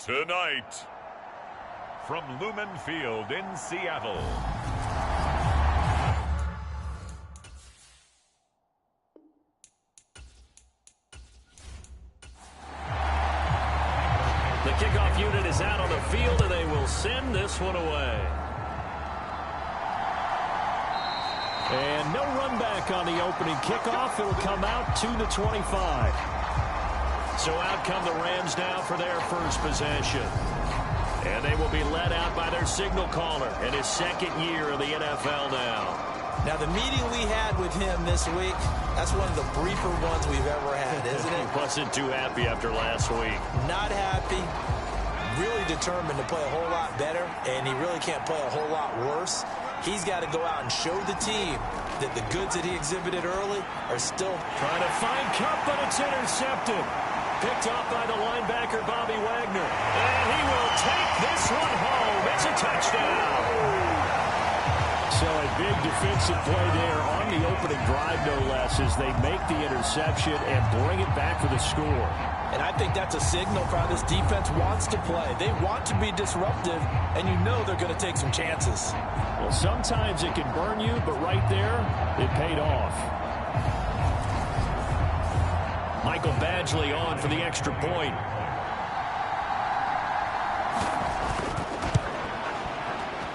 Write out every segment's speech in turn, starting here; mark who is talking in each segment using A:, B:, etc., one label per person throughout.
A: Tonight, from Lumen Field in Seattle.
B: The kickoff unit is out on the field, and they will send this one away. And no run back on the opening kickoff. It'll come out to the 25. So out come the Rams now for their first possession. And they will be led out by their signal caller in his second year in the NFL now.
C: Now, the meeting we had with him this week, that's one of the briefer ones we've ever had, isn't it?
B: He wasn't too happy after last week.
C: Not happy. Really determined to play a whole lot better, and he really can't play a whole lot worse. He's got to go out and show the team that the goods that he exhibited early are still...
B: Trying to find Cup, but it's intercepted. Picked off by the linebacker, Bobby Wagner. And he will take this one home. It's a touchdown. So a big defensive play there on the opening drive, no less, as they make the interception and bring it back for the score.
C: And I think that's a signal for how this defense wants to play. They want to be disruptive, and you know they're going to take some chances.
B: Well, sometimes it can burn you, but right there, it paid off. Michael Badgley on for the extra point.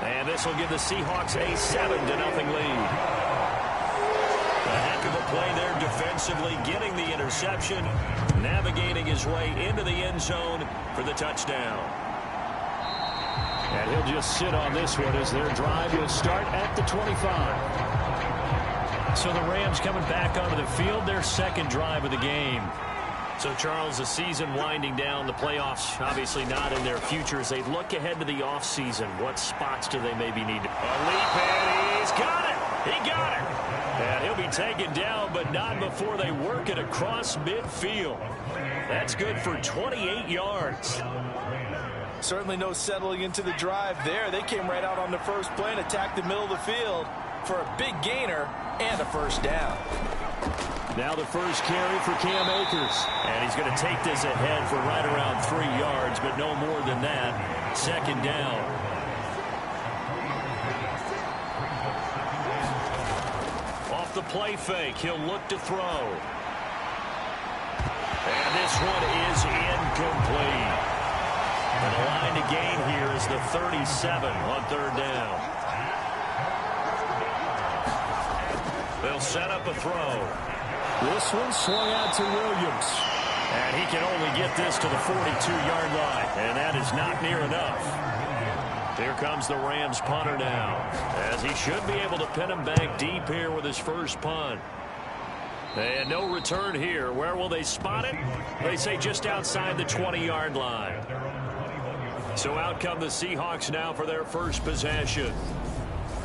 B: And this will give the Seahawks a 7-0 lead. A heck of a play there defensively, getting the interception, navigating his way into the end zone for the touchdown. And he'll just sit on this one as their drive will start at the 25. So the Rams coming back onto the field, their second drive of the game. So, Charles, the season winding down, the playoffs obviously not in their future. As they look ahead to the offseason, what spots do they maybe need? A leap, and he's got it! He got it! And he'll be taken down, but not before they work it across midfield. That's good for 28 yards.
C: Certainly no settling into the drive there. They came right out on the first play and attacked the middle of the field for a big gainer and a first down.
B: Now the first carry for Cam Akers. And he's going to take this ahead for right around 3 yards, but no more than that. Second down. Off the play fake, he'll look to throw. And this one is incomplete. And the line to gain here is the 37 on third down. They'll set up a throw. This one swung out to Williams. And he can only get this to the 42-yard line. And that is not near enough. Here comes the Rams punter now, as he should be able to pin him back deep here with his first punt. And no return here. Where will they spot it? They say just outside the 20-yard line. So out come the Seahawks now for their first possession.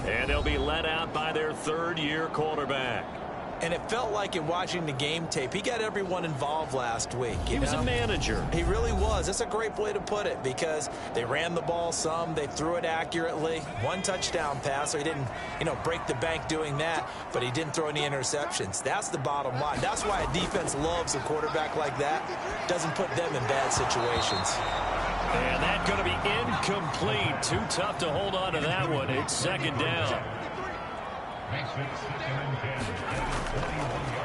B: And they'll be led out by their third-year quarterback.
C: And it felt like in watching the game tape, he got everyone involved last week.
B: He was a manager.
C: He really was. That's a great way to put it, because they ran the ball some, they threw it accurately. One touchdown pass, so he didn't, break the bank doing that, but he didn't throw any interceptions. That's the bottom line. That's why a defense loves a quarterback like that. Doesn't put them in bad situations.
B: And that's going to be incomplete. Too tough to hold on to that one. It's second down.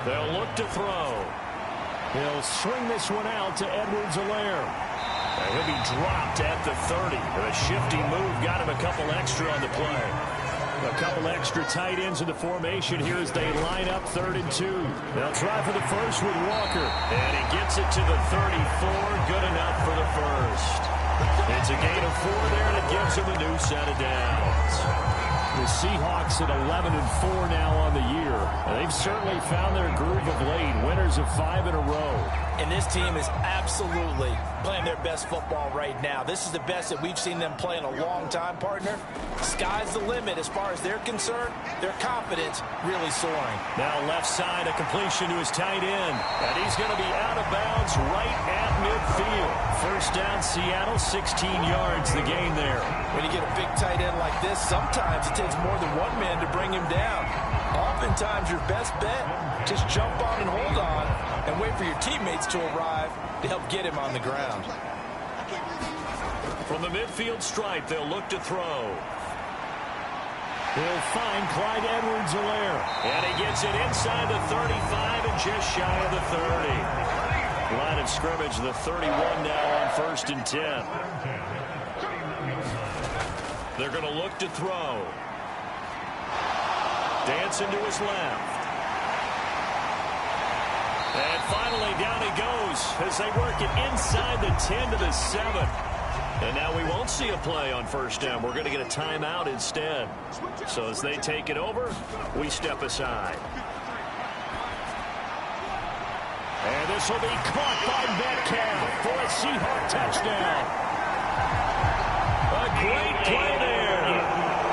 B: They'll look to throw. He'll swing this one out to Edwards-Helaire. He'll be dropped at the 30. A shifty move got him a couple extra on the play. A couple extra tight ends in the formation here as they line up 3rd and 2. They'll try for the first with Walker. And he gets it to the 34. Good enough for the first. It's a gain of 4 there, and it gives him a new set of downs. The Seahawks at 11-4 now on the year. They've certainly found their groove of late. Winners of 5 in a row.
C: And this team is absolutely playing their best football right now. This is the best that we've seen them play in a long time, partner. Sky's the limit as far as they're concerned. Their confidence really soaring.
B: Now left side, a completion to his tight end. And he's going to be out of bounds right at midfield. First down, Seattle, 16 yards, the gain there.
C: When you get a big tight end like this, sometimes it takes more than one man to bring him down. Oftentimes your best bet, just jump on and hold on and wait for your teammates to arrive to help get him on the ground.
B: From the midfield stripe, they'll look to throw. He'll find Clyde Edwards-Helaire. And he gets it inside the 35 and just shy of the 30. Line of scrimmage, the 31 now on 1st and 10. They're going to look to throw. Dancing to his left. And finally, down he goes as they work it inside the 10 to the 7. And now we won't see a play on 1st down. We're going to get a timeout instead. So as they take it over, we step aside. And this will be caught by Metcalf for a Seahawks touchdown. A great play there.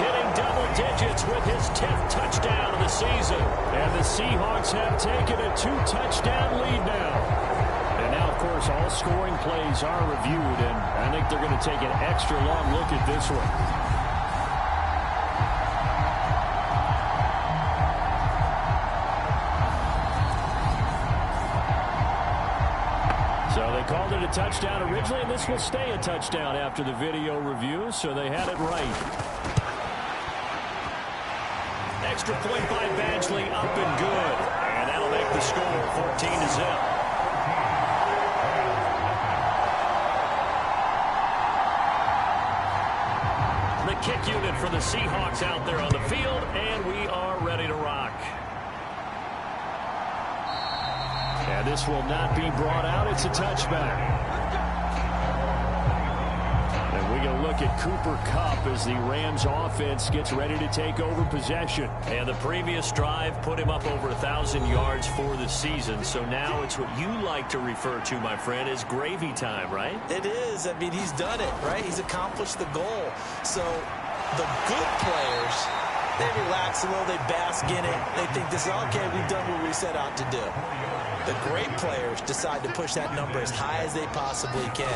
B: Hitting double digits with his 10th touchdown of the season. And the Seahawks have taken a 2-touchdown lead now. And now, of course, all scoring plays are reviewed, and I think they're going to take an extra long look at this one. So they called it a touchdown originally, and this will stay a touchdown after the video review, so they had it right. Extra point by Badgley, up and good. And that'll make the score 14-0. The kick unit for the Seahawks out there on the field, and we are ready to rock. And this will not be brought out. It's a touchback. And we're going to look at Cooper Kupp as the Rams offense gets ready to take over possession. And the previous drive put him up over 1,000 yards for the season. So now it's what you like to refer to, my friend, as gravy time, right?
C: It is. I mean, he's done it, right? He's accomplished the goal. So the good players, they relax a little, they bask in it. They think this is, okay, we've done what we set out to do. The great players decide to push that number as high as they possibly can.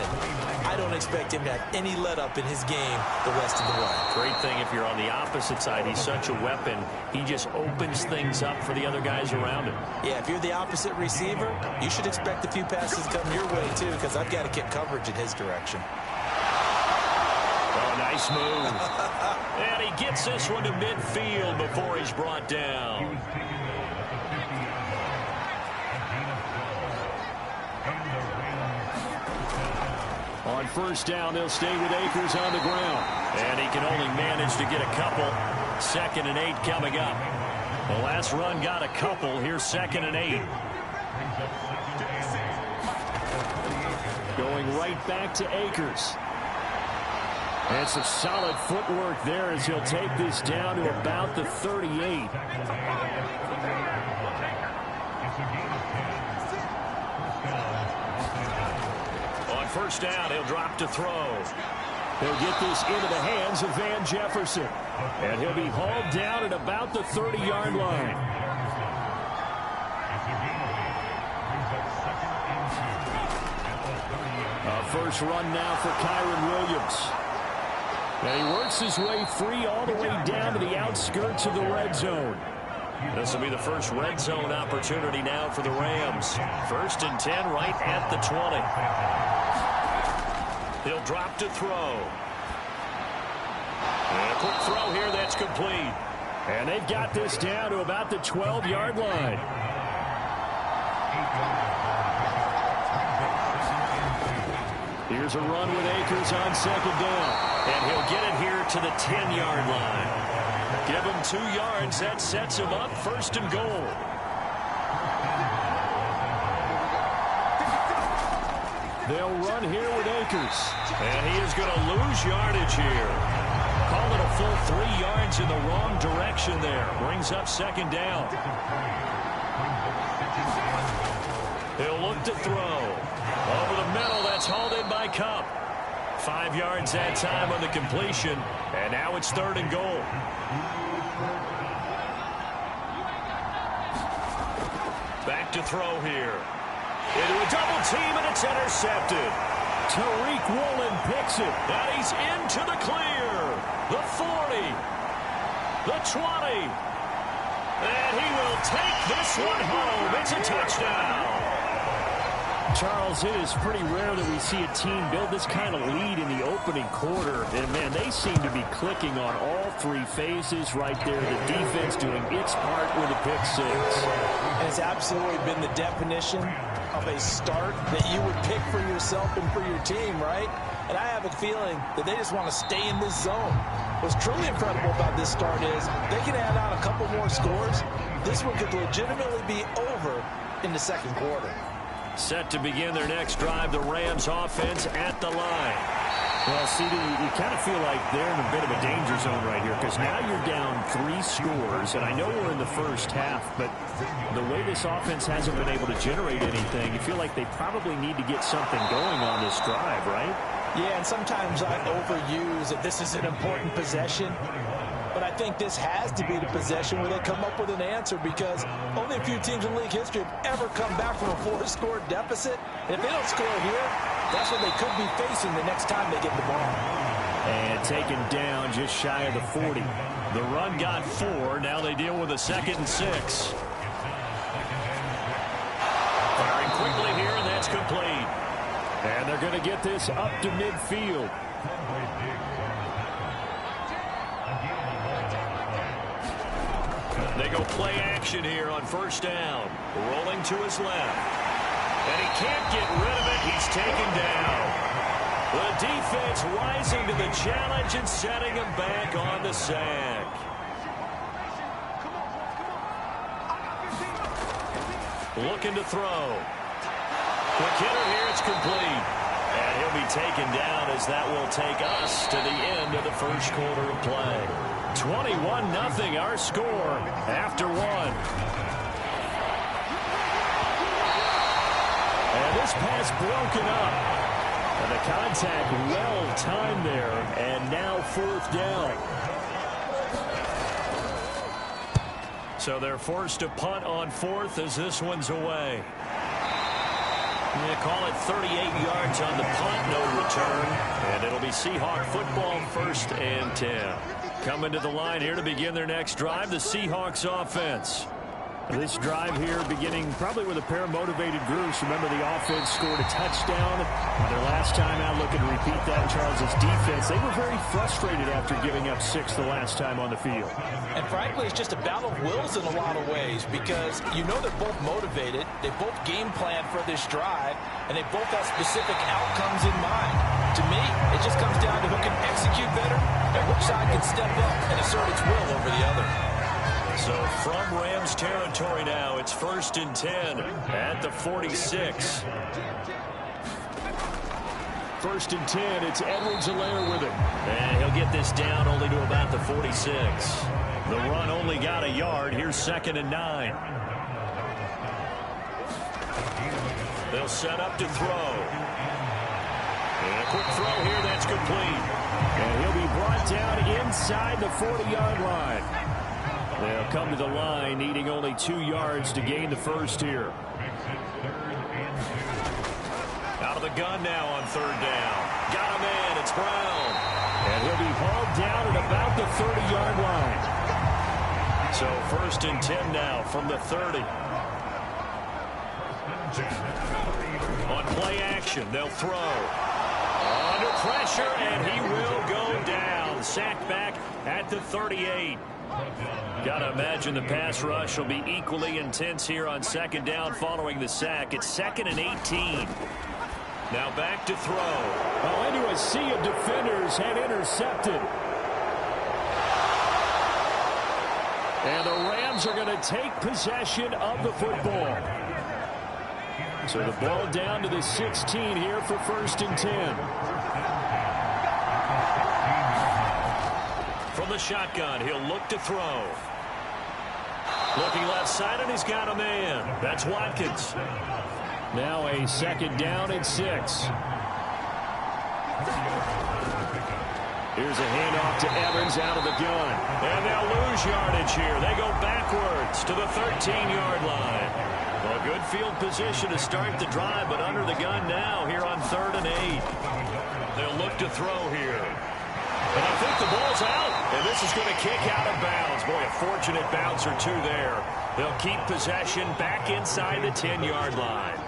C: I don't expect him to have any let-up in his game the rest of the way.
B: Great thing if you're on the opposite side. He's such a weapon. He just opens things up for the other guys around him.
C: Yeah, if you're the opposite receiver, you should expect a few passes come your way, too, because I've got to get coverage in his direction.
B: Oh, nice move. And he gets this one to midfield before he's brought down. On 1st down, they'll stay with Akers on the ground. And he can only manage to get a couple. 2nd and 8 coming up. The last run got a couple. Here's 2nd and 8. Going right back to Akers. And some solid footwork there as he'll take this down to about the 38. On 1st down, he'll drop to throw. He'll get this into the hands of Van Jefferson. And he'll be hauled down at about the 30-yard line. First run now for Kyren Williams. And he works his way free all the way down to the outskirts of the red zone. This will be the first red zone opportunity now for the Rams. 1st and 10 right at the 20. He'll drop to throw. And a quick throw here that's complete. And they've got this down to about the 12-yard line. Here's a run with Akers on 2nd down. And he'll get it here to the 10-yard line. Give him 2 yards. That sets him up 1st and goal. They'll run here with Akers. And he is going to lose yardage here. Called it a full 3 yards in the wrong direction there. Brings up 2nd down. He'll look to throw. Over the middle, that's hauled in by Kupp. 5 yards that time on the completion. And now it's 3rd and goal. Back to throw here. Into a double team, and it's intercepted. Tariq Woolen picks it. And he's into the clear. The 40. The 20. And he will take this one home. It's a touchdown. Charles, it is pretty rare that we see a team build this kind of lead in the opening quarter. And, man, they seem to be clicking on all three phases right there. The defense doing its part with a pick six.
C: And it's absolutely been the definition of a start that you would pick for yourself and for your team, right? And I have a feeling that they just want to stay in this zone. What's truly incredible about this start is they can add on a couple more scores. This one could legitimately be over in the second quarter.
B: Set to begin their next drive, the Rams offense at the line. Well, CD, you kind of feel like they're in a bit of a danger zone right here because now you're down 3 scores, and I know we're in the first half, but the way this offense hasn't been able to generate anything, you feel like they probably need to get something going on this drive, right?
C: Yeah, and sometimes I overuse that this is an important possession. But I think this has to be the possession where they come up with an answer because only a few teams in league history have ever come back from a 4-score deficit. And if they don't score here, that's what they could be facing the next time they get the ball.
B: And taken down just shy of the 40. The run got 4. Now they deal with a 2nd and 6. Firing quickly here, and that's complete. And they're going to get this up to midfield. They go play action here on first down. Rolling to his left. And he can't get rid of it. He's taken down. The defense rising to the challenge and setting him back on the sack. Looking to throw. The kidder here, it's complete. And he'll be taken down as that will take us to the end of the first quarter of play. 21-0 our score after 1. And this pass broken up. And the contact well timed there. And now 4th down. So they're forced to punt on 4th as this one's away. They call it 38 yards on the punt, no return. And it'll be Seahawk football, 1st and 10. Coming to the line here to begin their next drive, the Seahawks offense. This drive here beginning probably with a pair of motivated groups. Remember, the offense scored a touchdown their last time out. Looking to repeat that. Charles's defense, they were very frustrated after giving up 6 the last time on the field.
C: And frankly, it's just a battle of wills in a lot of ways because you know they're both motivated. They both game plan for this drive, and they both have specific outcomes in mind. To me, it just comes down to who can execute better and which side can step up and assert its will over the other.
B: So from Rams territory now, it's 1st and 10 at the 46. 1st and 10, it's Edwards-Helaire with him. And he'll get this down only to about the 46. The run only got a yard. Here's 2nd and 9. They'll set up to throw. And a quick throw here, that's complete. And he'll be brought down inside the 40-yard line. They'll come to the line, needing only 2 yards to gain the first here. Out of the gun now on 3rd down. Got a man, it's Brown. And he'll be hauled down at about the 30-yard line. So 1st and 10 now from the 30. On play action, they'll throw. Under pressure, and he will go down. Sacked back at the 38. Got to imagine the pass rush will be equally intense here on 2nd down following the sack. It's 2nd and 18. Now back to throw. Well, into a sea of defenders and intercepted. And the Rams are going to take possession of the football. So the ball down to the 16 here for 1st and 10. From the shotgun, he'll look to throw. Looking left side, and he's got a man. That's Watkins. Now a 2nd down and 6. Here's a handoff to Evans out of the gun. And they'll lose yardage here. They go backwards to the 13-yard line. Well, a good field position to start the drive, but under the gun now here on 3rd and 8. They'll look to throw here. And I think the ball's out, and this is going to kick out of bounds. Boy, a fortunate bounce or 2 there. They'll keep possession back inside the 10-yard line.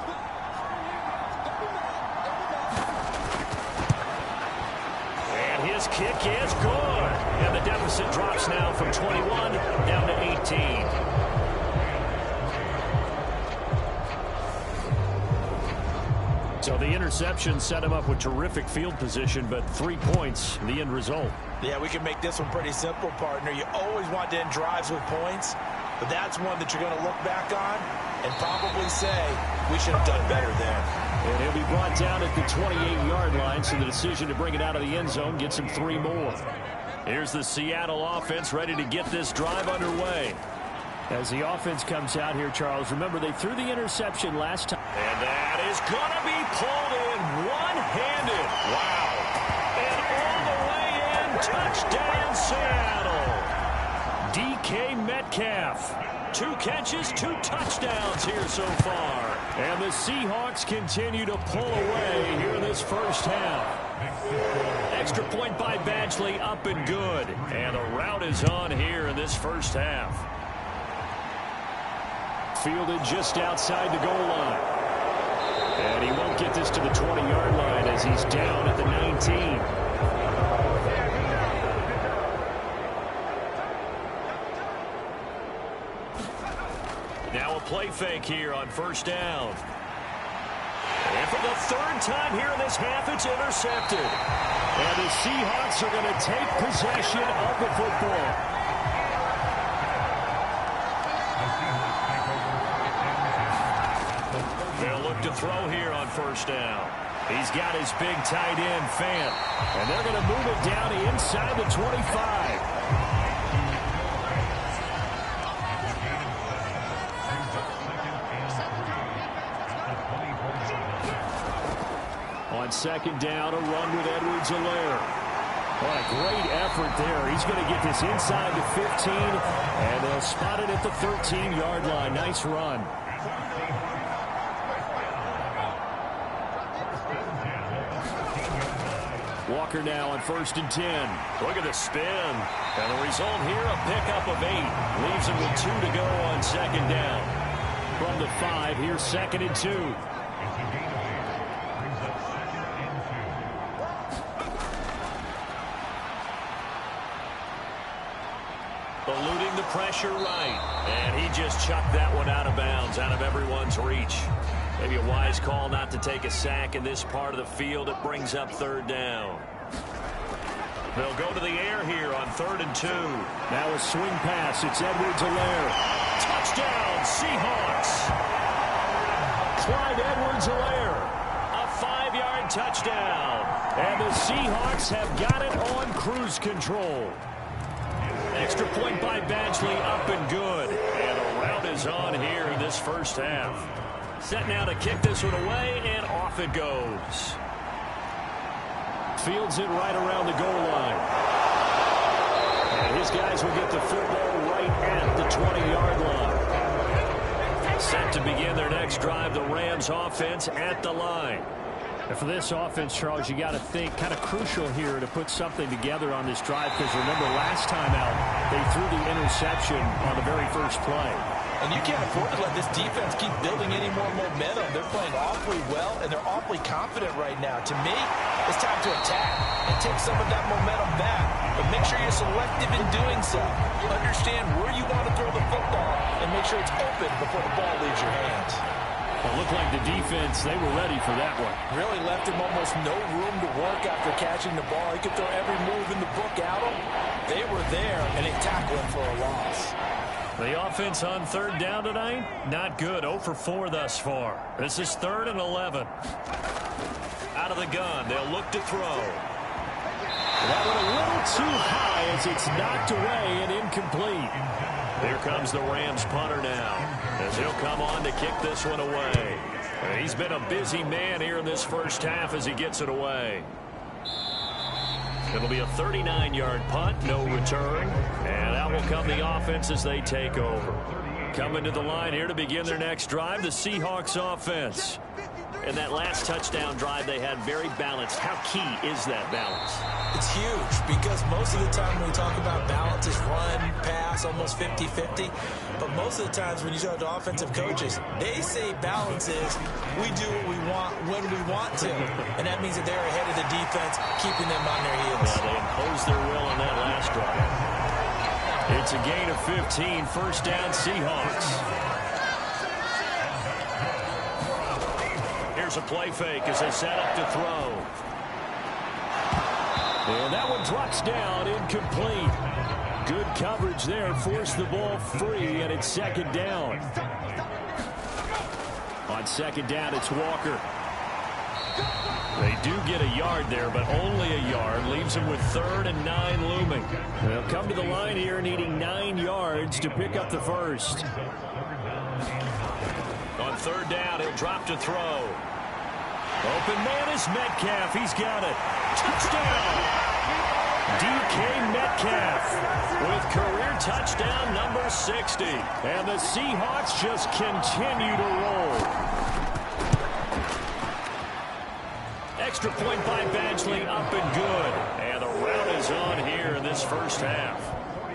B: Seahawks kick is good. And the deficit drops now from 21 down to 18. So the interception set him up with terrific field position, but 3 points, the end result.
C: Yeah, we can make this one pretty simple, partner. You always want to end drives with points, but that's one that you're going to look back on and probably say, we should have done better there.
B: And he'll be brought down at the 28-yard line, so the decision to bring it out of the end zone gets him 3 more. Here's the Seattle offense ready to get this drive underway. As the offense comes out here, Charles, remember they threw the interception last time.
A: And that is going to be pulled in one-handed. Wow.
B: And all the way in, touchdown Seattle. DK Metcalf. 2 catches, 2 touchdowns here so far. And the Seahawks continue to pull away here in this first half. Extra point by Badgley, up and good. And the route is on here in this first half. Fielded just outside the goal line. And he won't get this to the 20-yard line as he's down at the 19. Now a play fake here on first down. And for the 3rd time here in this half, it's intercepted. And the Seahawks are going to take possession of the football. They'll look to throw here on first down. He's got his big tight end, Fant. And they're going to move it down inside the 25. On second down, a run with Edwards-Helaire. What a great effort there. He's going to get this inside the 15, and they'll spot it at the 13-yard line. Nice run. Walker now on 1st and 10. Look at the spin. And the result here, a pickup of 8. Leaves him with 2 to go on second down. From the 5, here's 2nd and 2. Eluding the pressure right. And he just chucked that one out of bounds, out of everyone's reach. Maybe a wise call not to take a sack in this part of the field. It brings up 3rd down. They'll go to the air here on 3rd and 2. Now a swing pass. It's Edwards-Helaire. Touchdown, Seahawks. Clyde Edwards-Helaire. A 5-yard touchdown. And the Seahawks have got it on cruise control. Extra point by Badgley, up and good. And a route is on here in this first half. Set now to kick this one away, and off it goes. Fields it right around the goal line. And his guys will get the football right at the 20-yard line. Set to begin their next drive, the Rams offense at the line. And for this offense, Charles, you got to think kind of crucial here to put something together on this drive, because remember last time out they threw the interception on the very first play.
C: And you can't afford to let this defense keep building any more momentum. They're playing awfully well, and they're awfully confident right now. To me, it's time to attack and take some of that momentum back. But make sure you're selective in doing so. Understand where you want to throw the football and make sure it's open before the ball leaves your hands.
B: It looked like the defense, they were ready for that one.
C: Really left him almost no room to work after catching the ball. He could throw every move in the book at him. They were there, and they tackled him for a loss.
B: The offense on 3rd down tonight, not good. 0 for 4 thus far. This is 3rd and 11. Out of the gun, they'll look to throw. That one a little too high as it's knocked away and incomplete. Here comes the Rams punter now, as he'll come on to kick this one away. And he's been a busy man here in this first half as he gets it away. It'll be a 39-yard punt, no return. And out will come the offense as they take over. Coming to the line here to begin their next drive, the Seahawks offense. and that last touchdown drive they had very balanced. How key is that balance?
C: It's huge because most of the time when we talk about balance, it's run, pass, almost 50-50. But most of the times when you talk to offensive coaches, they say balance is we do what we want when we want to. And that means that they're ahead of the defense, keeping them on their heels.
B: Yeah, they imposed their will on that last drive. It's a gain of 15, first down Seahawks. Here's a play fake as they set up to throw. And that one drops down, incomplete. Good coverage there, forced the ball free, and it's second down. On second down, it's Walker. They do get a yard there, but only a yard. Leaves them with 3rd and 9 looming. They'll come to the line here needing 9 yards to pick up the first. On third down, he'll drop to throw. Open man is Metcalf. He's got it. Touchdown! DK Metcalf with career touchdown number 60. And the Seahawks just continue to roll. Extra point by Badgley, up and good. And the rout is on here in this first half.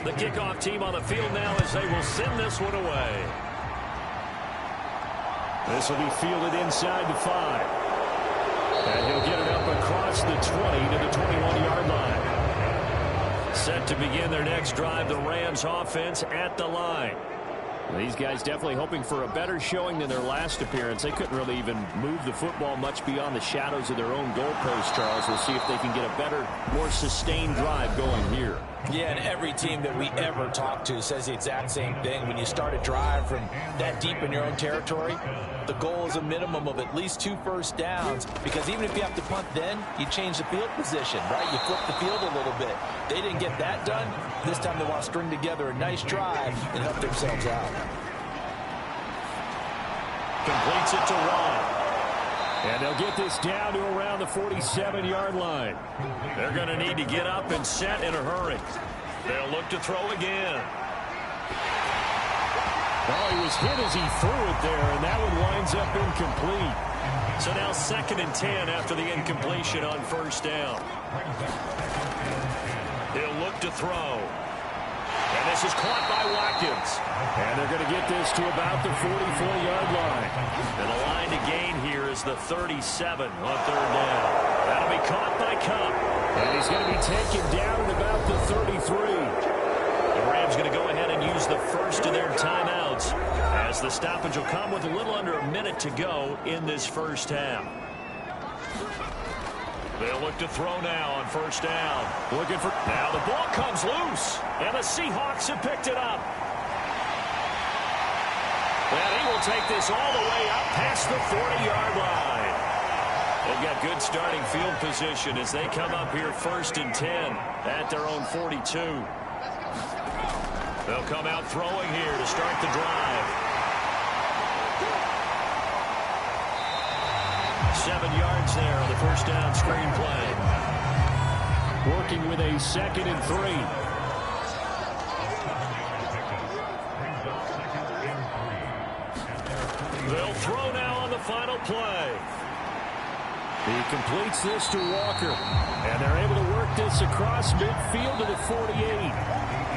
B: The kickoff team on the field now as they will send this one away. This will be fielded inside the 5. And he'll get it up across the 20 to the 21-yard line. Set to begin their next drive, the Rams offense at the line. These guys definitely hoping for a better showing than their last appearance. They couldn't really even move the football much beyond the shadows of their own goalpost, Charles. We'll see if they can get a better, more sustained drive going here.
C: Yeah, and every team that we ever talk to says the exact same thing. When you start a drive from that deep in your own territory, the goal is a minimum of at least 2 first downs, because even if you have to punt then, you change the field position, right? You flip the field a little bit. They didn't get that done. This time they want to string together a nice drive and help themselves out.
B: Completes it to Ron. And they'll get this down to around the 47-yard line. They're going to need to get up and set in a hurry. They'll look to throw again. Oh, he was hit as he threw it there, and that one winds up incomplete. So now 2nd and 10 after the incompletion on first down. He'll look to throw. And this is caught by Watkins. And they're going to get this to about the 44-yard line. And the line to gain here is the 37 on third down. That'll be caught by Cup. And he's going to be taken down at about the 33. The Rams going to go ahead and use the first of their timeouts, as the stoppage will come with a little under a minute to go in this first half. They'll look to throw now on first down. Looking for... Now the ball comes loose, and the Seahawks have picked it up. And he will take this all the way up past the 40-yard line. They've got good starting field position as they come up here 1st and 10 at their own 42. They'll come out throwing here to start the drive. 7 yards there on the first down screen play. Working with a 2nd and 3. They'll throw now on the final play. He completes this to Walker. And they're able to work this across midfield to the 48.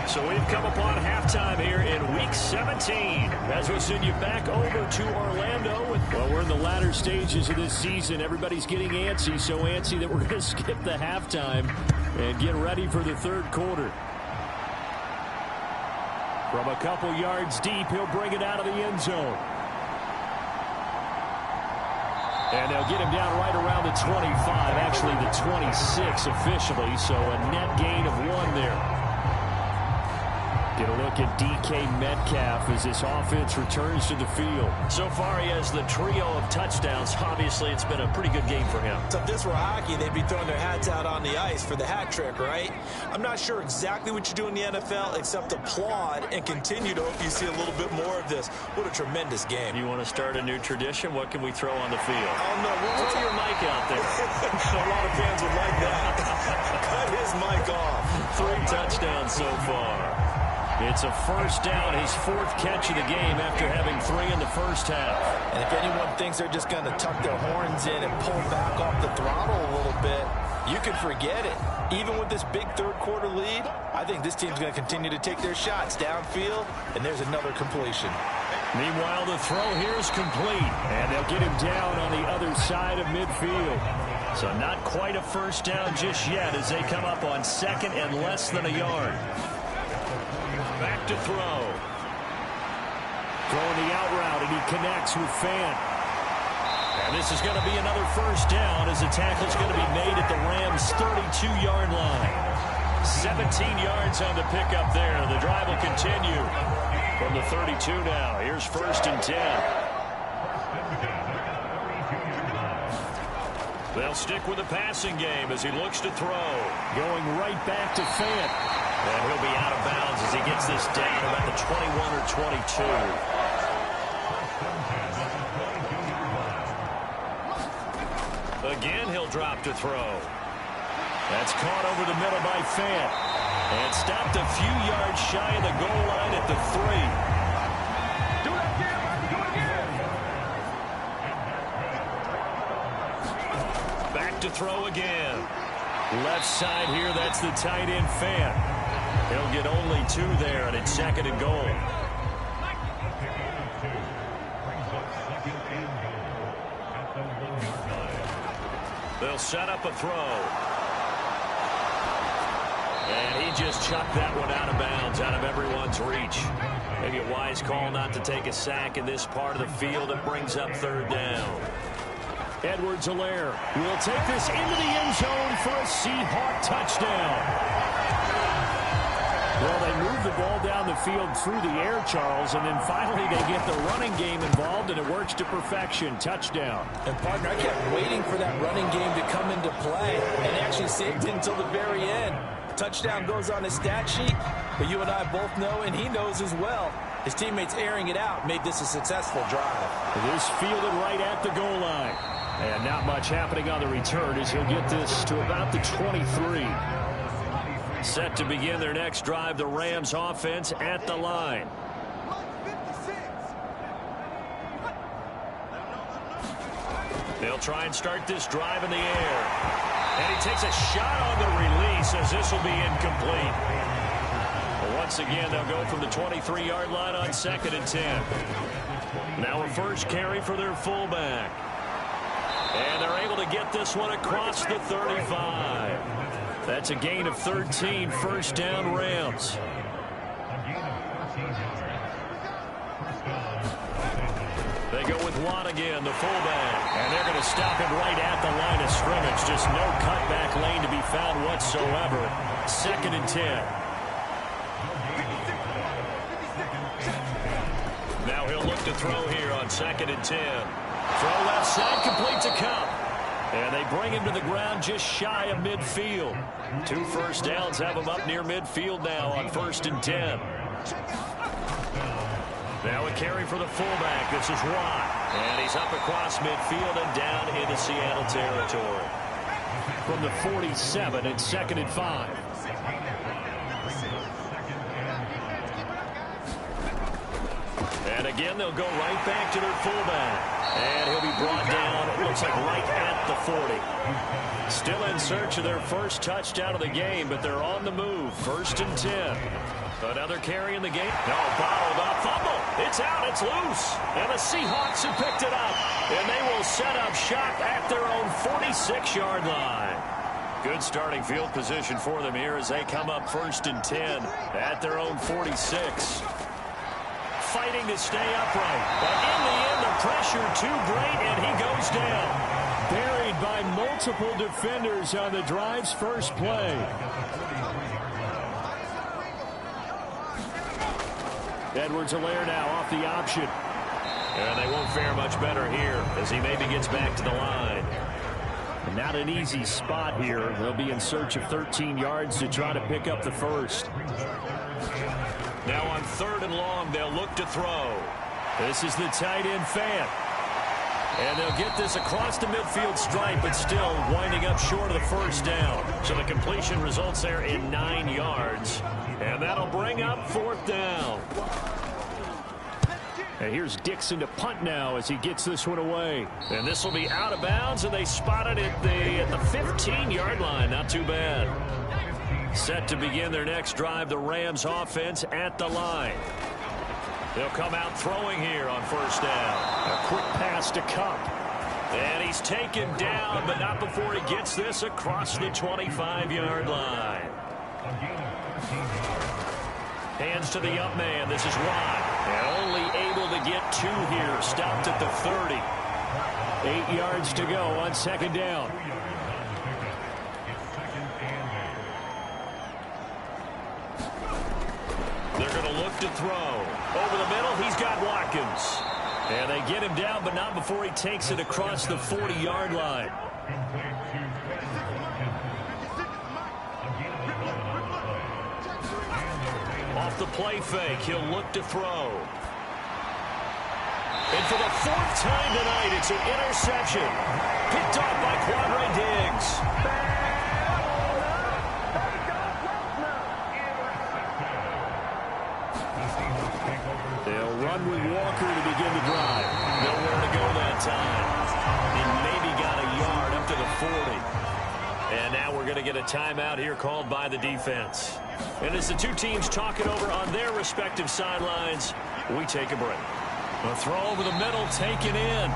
B: So we've come upon halftime here in Week 17. As we'll send you back over to Orlando. Well, we're in the latter stages of this season. Everybody's getting antsy, so antsy that we're going to skip the halftime and get ready for the third quarter. From a couple yards deep, he'll bring it out of the end zone. And they'll get him down right around the 25, actually the 26 officially, so a net gain of 1 there. Get a look at DK Metcalf as this offense returns to the field. So far, he has the trio of touchdowns. Obviously, it's been a pretty good game for him.
C: So if this were hockey, they'd be throwing their hats out on the ice for the hat trick, right? I'm not sure exactly what you do in the NFL except applaud and continue to hope you see a little bit more of this. What a tremendous game.
B: You want to start a new tradition? What can we throw on the field?
C: Oh, no.
B: We'll throw your mic out there.
C: A lot of fans would like that. Cut his mic off.
B: 3 touchdowns so far. It's a first down, his 4th catch of the game after having 3 in the first half.
C: And if anyone thinks they're just going to tuck their horns in and pull back off the throttle a little bit, you can forget it. Even with this big third-quarter lead, I think this team's going to continue to take their shots downfield, and there's another completion.
B: Meanwhile, the throw here is complete, and they'll get him down on the other side of midfield. So not quite a first down just yet as they come up on 2nd and less than a yard. Back to throw. Throwing the out route, and he connects with Fant. And this is going to be another first down as the tackle's going to be made at the Rams' 32-yard line. 17 yards on the pickup there. The drive will continue from the 32 now. Here's 1st and 10. They'll stick with the passing game as he looks to throw. Going right back to Fant. And he'll be out of bounds as he gets this down about the 21 or 22. Again, he'll drop to throw. That's caught over the middle by Fant. And stopped a few yards shy of the goal line at the 3.
A: Do it again, do it again.
B: Back to throw again. Left side here, that's the tight end Fant. He'll get only 2 there, and it's 2nd and goal. They'll set up a throw. And he just chucked that one out of bounds, out of everyone's reach. Maybe a wise call not to take a sack in this part of the field. It brings up 3rd down. Edwards-Helaire will take this into the end zone for a Seahawk touchdown. Well, they move the ball down the field through the air, Charles, and then finally they get the running game involved, and it works to perfection. Touchdown.
C: And, partner, I kept waiting for that running game to come into play and actually saved it until the very end. Touchdown goes on his stat sheet, but you and I both know, and he knows as well, his teammates airing it out made this a successful drive.
B: This fielded right at the goal line. And not much happening on the return as he'll get this to about the 23. Set to begin their next drive, the Rams offense at the line. They'll try and start this drive in the air. And he takes a shot on the release as this will be incomplete. But once again, they'll go from the 23-yard line on 2nd and 10. Now a first carry for their fullback. And they're able to get this one across the 35. That's a gain of 13, first down Rams. They go with Watt again, the fullback. And they're going to stop him right at the line of scrimmage. Just no cutback lane to be found whatsoever. 2nd and 10. Now he'll look to throw here on 2nd and 10. Throw left side, complete to Cup. And they bring him to the ground just shy of midfield. 2 first downs have him up near midfield now on 1st and 10. Now a carry for the fullback. This is Watt. And he's up across midfield and down into Seattle territory. From the 47, it's 2nd and 5. And again, they'll go right back to their fullback. And he'll be brought down, it looks like right at the 40. Still in search of their first touchdown of the game, but they're on the move. 1st and 10. Another carry in the game. No, bottled up. Fumble. It's out. It's loose. And the Seahawks have picked it up. And they will set up shop at their own 46-yard line. Good starting field position for them here as they come up 1st and 10 at their own 46. Fighting to stay upright. But in the end, the pressure too great, and he goes down. Buried by multiple defenders on the drive's first play. Edwards-Helaire now off the option. And they won't fare much better here as he maybe gets back to the line. Not an easy spot here. They'll be in search of 13 yards to try to pick up the first. Now on 3rd and long, they'll look to throw. This is the tight end Fant. And they'll get this across the midfield stripe, but still winding up short of the first down. So the completion results there in 9 yards. And that'll bring up 4th down. And here's Dixon to punt now as he gets this one away. And this will be out of bounds, and they spot it at the 15-yard line. Not too bad. Set to begin their next drive, the Rams offense at the line. They'll come out throwing here on 1st down. A quick pass to Cup. And he's taken down, but not before he gets this across the 25-yard line. Hands to the up man. This is Watt. And only able to get 2 here. Stopped at the 30. 8 yards to go on 2nd down. They're going to look to throw. Over the middle, he's got Watkins. And they get him down, but not before he takes it across the 40-yard line. Off the play fake, he'll look to throw. And for the 4th time tonight, it's an interception. Picked off by Quandre Diggs. They'll run with Walker to begin the drive. Nowhere to go that time. He maybe got a yard up to the 40. And now we're going to get a timeout here called by the defense. And as the two teams talk it over on their respective sidelines, we take a break. A throw over the middle taken in.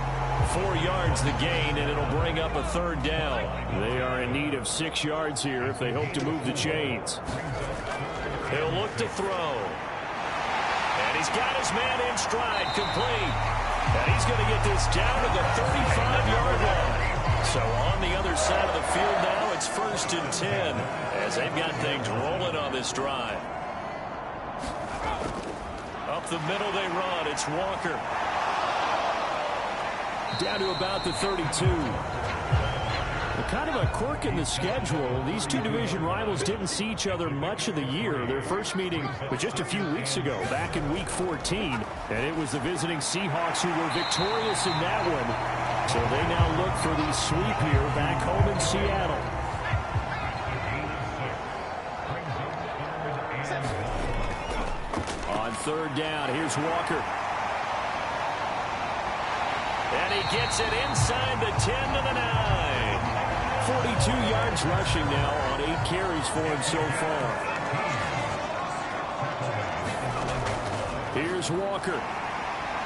B: 4 yards the gain, and it'll bring up a 3rd down. They are in need of 6 yards here if they hope to move the chains. He'll look to throw. And he's got his man in stride, complete. And he's going to get this down to the 35-yard line. So on the other side of the field now, it's 1st and 10 as they've got things rolling on this drive. Up the middle they run. It's Walker. Down to about the 32. Kind of a quirk in the schedule. These two division rivals didn't see each other much of the year. Their first meeting was just a few weeks ago, back in Week 14. And it was the visiting Seahawks who were victorious in that one. So they now look for the sweep here back home in Seattle. On 3rd down, here's Walker. And he gets it inside the 10 to the 9. 42 yards rushing now on 8 carries for him so far. Here's Walker.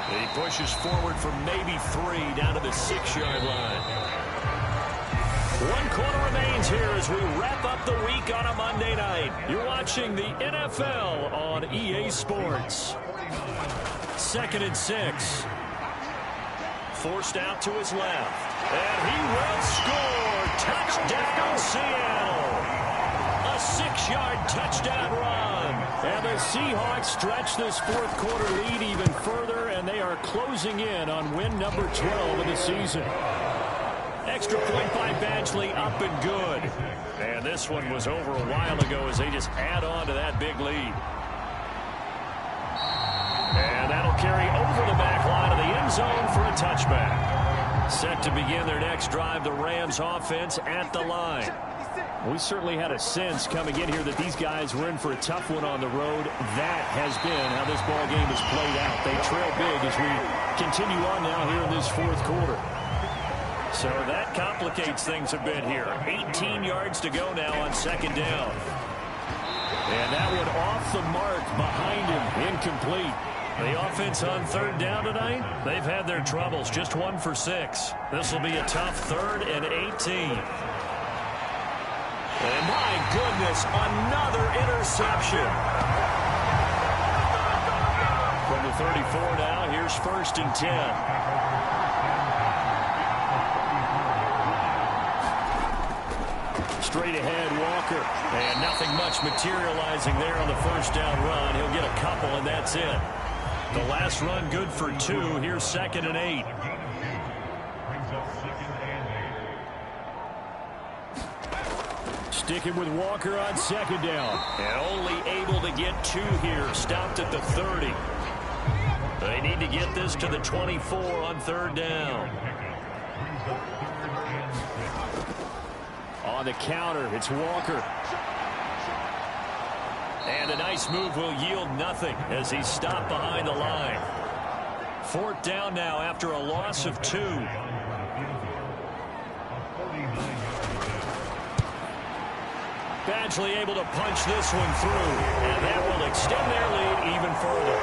B: He pushes forward for maybe 3 down to the 6-yard line. 1 quarter remains here as we wrap up the week on a Monday night. You're watching the NFL on EA Sports. 2nd and 6. Forced out to his left. And he will score. Touchdown, Seattle. A 6-yard touchdown run. And the Seahawks stretch this 4th quarter lead even further, and they are closing in on win number 12 of the season. Extra point by Badgley, up and good. And this one was over a while ago as they just add on to that big lead. And that'll carry over the back line of the end zone for a touchback. Set to begin their next drive, the Rams offense at the line. We certainly had a sense coming in here that these guys were in for a tough one on the road. That has been how this ball game has played out. They trail big as we continue on now here in this 4th quarter. So that complicates things a bit here. 18 yards to go now on 2nd down. And that one off the mark behind him, incomplete. The offense on 3rd down tonight, they've had their troubles, just 1 for 6. This will be a tough 3rd and 18. And my goodness, another interception. From the 34 now, here's 1st and 10. Straight ahead, Walker. And nothing much materializing there on the 1st down run. He'll get a couple, and that's it. The last run good for 2. Here's 2nd and 8. Sticking with Walker on 2nd down. And only able to get 2 here. Stopped at the 30. They need to get this to the 24 on 3rd down. on the counter. It's Walker. And a nice move will yield nothing as he's stopped behind the line. 4th down now after a loss of 2. Badgley able to punch this one through, and that will extend their lead even further.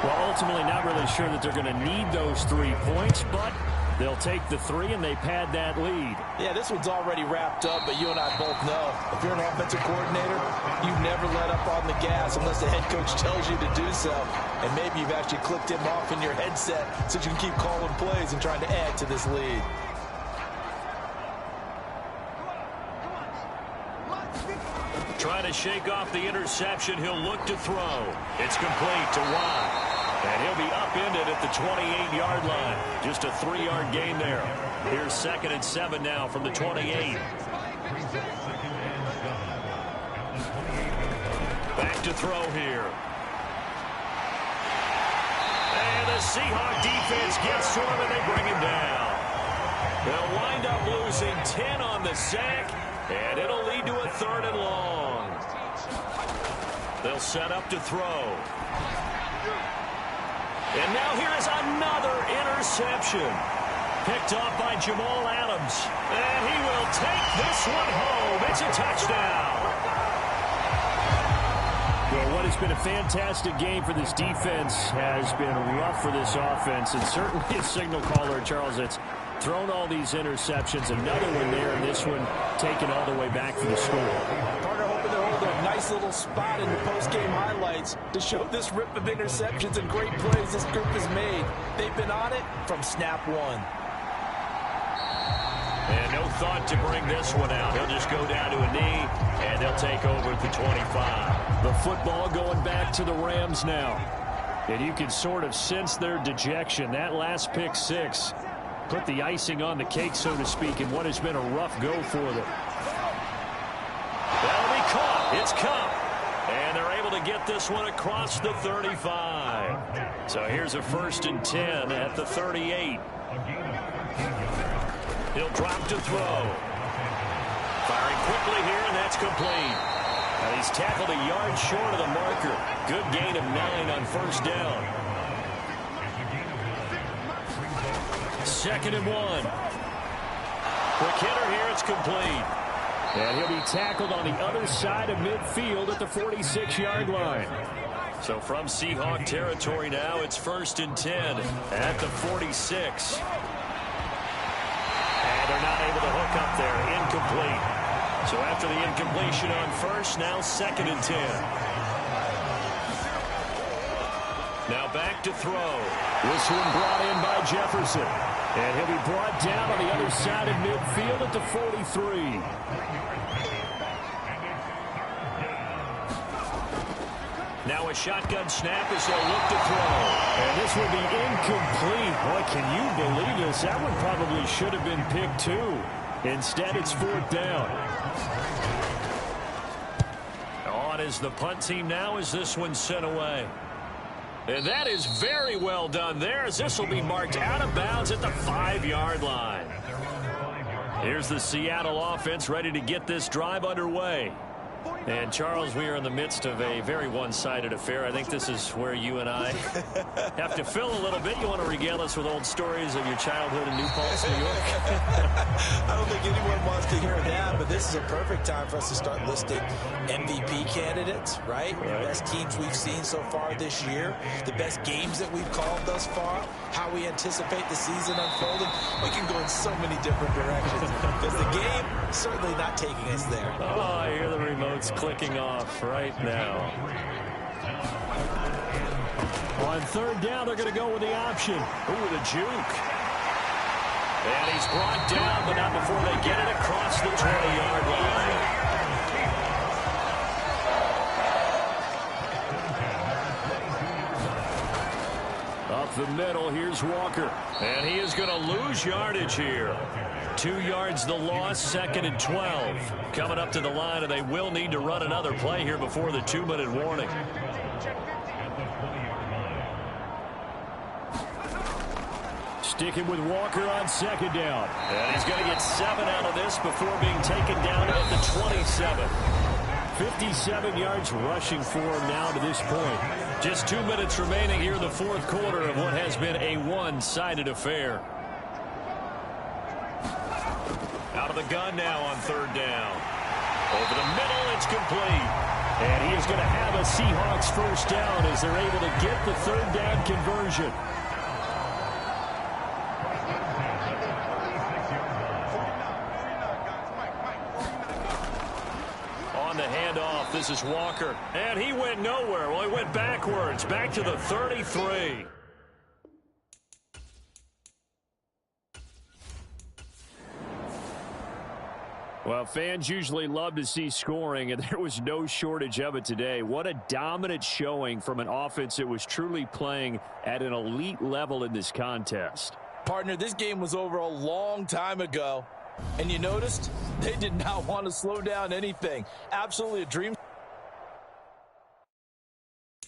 B: Well, ultimately not really sure that they're going to need those 3 points, but they'll take the 3 and they pad that lead.
C: Yeah, this one's already wrapped up, but you and I both know if you're an offensive coordinator, you never let up on the gas unless the head coach tells you to do so. And maybe you've actually clicked him off in your headset so you can keep calling plays and trying to add to this lead.
B: Trying to shake off the interception. He'll look to throw. It's complete to Watt. And he'll be upended at the 28-yard line. Just a 3-yard gain there. Here's 2nd and 7 now from the 28. Back to throw here. And the Seahawks defense gets to him and they bring him down. They'll wind up losing 10 on the sack, and it'll lead to a 3rd and long. They'll set up to throw. And now here is another interception. Picked off by Jamal Adams. And he will take this one home. It's a touchdown. Well, what has been a fantastic game for this defense has been rough for this offense. And certainly a signal caller, Charles, that's thrown all these interceptions. Another one there, and this one taken all the way back for the score.
C: Partner hoping to hold a nice little spot in the post-game highlights to show this rip of interceptions and great plays this group has made. They've been on it from snap 1.
B: And no thought to bring this one out. He'll just go down to a knee, and they'll take over at the 25. The football going back to the Rams now. And you can sort of sense their dejection. That last pick 6 put the icing on the cake, so to speak, in what has been a rough go for them. That'll be caught. It's Cup. And they're able to get this one across the 35. So here's a 1st and 10 at the 38. He'll drop to throw. Firing quickly here, and that's complete. And he's tackled a yard short of the marker. Good gain of 9 on 1st down. 2nd and 1. Quick hitter here, it's complete. And he'll be tackled on the other side of midfield at the 46-yard line. So from Seahawk territory now, it's 1st and 10 at the 46. And they're not able to hook up there. Incomplete. So after the incompletion on 1st, now 2nd and 10. Now back to throw. This one brought in by Jefferson. And he'll be brought down on the other side of midfield at the 43. Now a shotgun snap as they'll look to throw. And this will be incomplete. Boy, can you believe this? That one probably should have been picked 2. Instead, it's 4th down. On is the punt team now as this one's sent away. And that is very well done there, as this will be marked out of bounds at the 5-yard line. Here's the Seattle offense ready to get this drive underway. And, Charles, we are in the midst of a very one-sided affair. I think this is where you and I have to fill a little bit. You want to regale us with old stories of your childhood in New Paltz, New York?
C: I don't think anyone wants to hear that, but this is a perfect time for us to start listing MVP candidates, right? The best teams we've seen so far this year, the best games that we've called thus far, how we anticipate the season unfolding. We can go in so many different directions because the game is certainly not taking us there.
B: Oh, I hear the remote's clicking off right now. On 3rd down, they're going to go with the option. Ooh, the juke. And he's brought down, but not before they get it across the 20-yard line. Up the middle, here's Walker. And he is going to lose yardage here. 2 yards the loss, 2nd and 12. Coming up to the line, and they will need to run another play here before the 2-minute warning. Sticking with Walker on second down. And he's going to get 7 out of this before being taken down at the 27. 57 yards rushing for him now to this point. Just 2 minutes remaining here in the fourth quarter of what has been a one-sided affair. Out of the gun now on third down. Over the middle, it's complete. And he is going to have a Seahawks first down as they're able to get the third down conversion. On the handoff, this is Walker. And he went nowhere. Well, he went backwards, back to the 33. Well, fans usually love to see scoring, and there was no shortage of it today. What a dominant showing from an offense that was truly playing at an elite level in this contest.
C: Partner, this game was over a long time ago, and you noticed they did not want to slow down anything. Absolutely a dream.